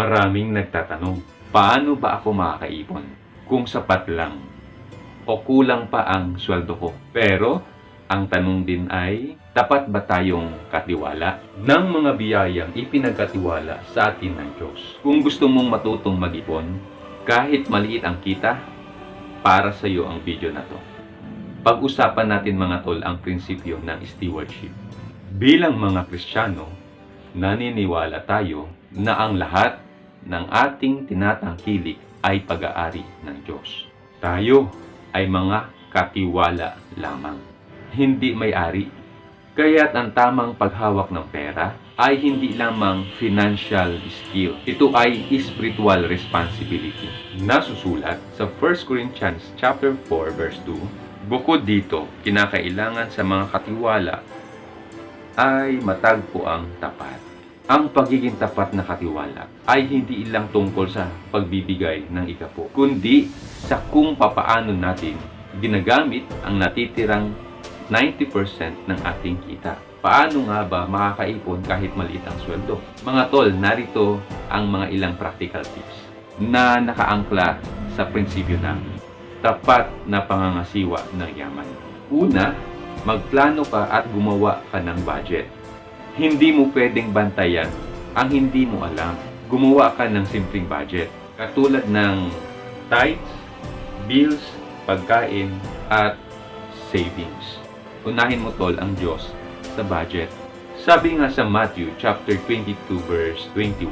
Maraming nagtatanong, paano ba ako makakaipon kung sapat lang o kulang pa ang sweldo ko? Pero ang tanong din ay, tapat ba tayong katiwala ng mga biyayang ipinagkatiwala sa atin ng Diyos? Kung gusto mong matutong mag-ipon, kahit maliit ang kita, para sa iyo ang video na to. Pag-usapan natin mga tol ang prinsipyo ng stewardship. Bilang mga Kristiyano, naniniwala tayo na ang lahat ng ating tinatangkilik ay pag-aari ng Diyos. Tayo ay mga katiwala lamang, hindi may-ari. Kaya't ang tamang paghawak ng pera ay hindi lamang financial skill. Ito ay spiritual responsibility. Nasusulat sa 1 Corinthians chapter 4 verse 2, bukod dito, kinakailangan sa mga katiwala ay matagpo ang tapat. Ang pagiging tapat na katiwala ay hindi lang tungkol sa pagbibigay ng ikapo, kundi sa kung papaano natin ginagamit ang natitirang 90% ng ating kita. Paano nga ba makakaipon kahit maliit ang sweldo? Mga tol, narito ang mga ilang practical tips na nakaangkla sa prinsipyo ng tapat na pangangasiwa ng yaman. Una, magplano ka at gumawa ka ng budget. Hindi mo pwedeng bantayan ang hindi mo alam. Gumawa ka ng simpleng budget, katulad ng tithes, bills, pagkain, at savings. Unahin mo tol ang Diyos sa budget. Sabi nga sa Matthew chapter 22 verse 21,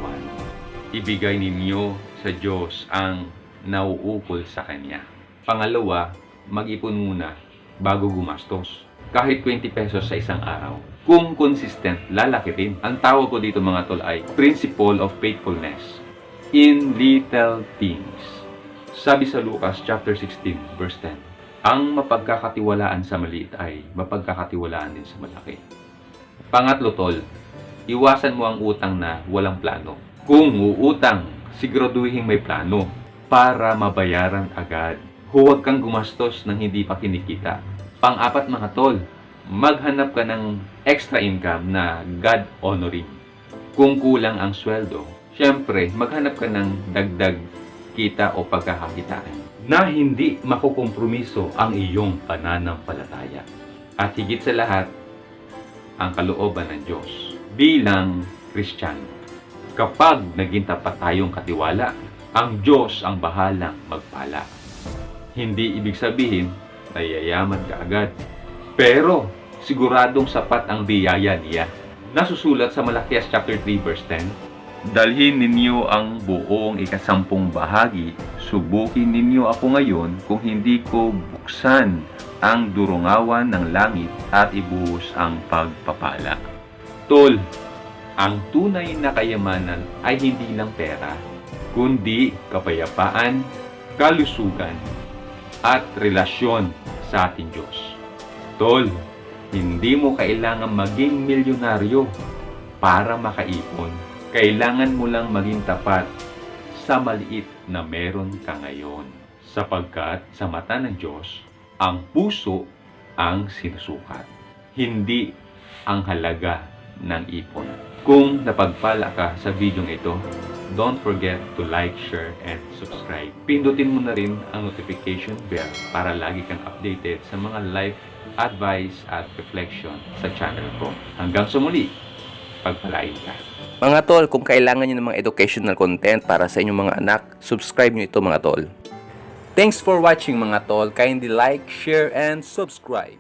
ibigay ninyo sa Diyos ang nauukol sa Kanya. Pangalawa, mag-ipon muna bago gumastos. Kahit 20 pesos sa isang araw. Kung consistent, lalaki din. Ang tawag ko dito mga tol ay principle of faithfulness in little things. Sabi sa Lucas chapter 16 verse 10, ang mapagkakatiwalaan sa maliit ay mapagkakatiwalaan din sa malaki. Pangatlo tol, iwasan mo ang utang na walang plano. Kung uutang, siguraduhin may plano para mabayaran agad. Huwag kang gumastos ng hindi pa kinikita. Pang-apat mga tol, maghanap ka ng extra income na God-honoring. Kung kulang ang sweldo, syempre maghanap ka ng dagdag kita o pagkakakitaan na hindi makukompromiso ang iyong pananampalataya. At higit sa lahat, ang kalooban ng Diyos bilang Kristiyano. Kapag naging tapat tayong katiwala, ang Diyos ang bahalang magpala. Hindi ibig sabihin na yayaman ka agad, pero siguradong sapat ang biyaya niya. Nasusulat sa Malakias chapter 3 verse 10, dalhin ninyo ang buong ikasampung bahagi. Subukin ninyo ako ngayon kung hindi ko buksan ang durungawan ng langit at ibuhos ang pagpapala. Tol, ang tunay na kayamanan ay hindi lang pera, kundi kapayapaan, kalusugan, at relasyon sa ating Diyos. Tol, hindi mo kailangan maging milyonaryo para makaipon. Kailangan mo lang maging tapat sa maliit na meron ka ngayon. Sapagkat sa mata ng Diyos, ang puso ang sinusukat, hindi ang halaga ng ipon. Kung napagpala ka sa video ito, don't forget to like, share, and subscribe. Pindutin mo na rin ang notification bell para lagi kang updated sa mga life advice at reflection sa channel ko. Hanggang sa muli, pagpalain ka. Mga tol, kung kailangan nyo ng mga educational content para sa inyong mga anak, subscribe nyo ito mga tol. Thanks for watching mga tol. Kindly like, share, and subscribe.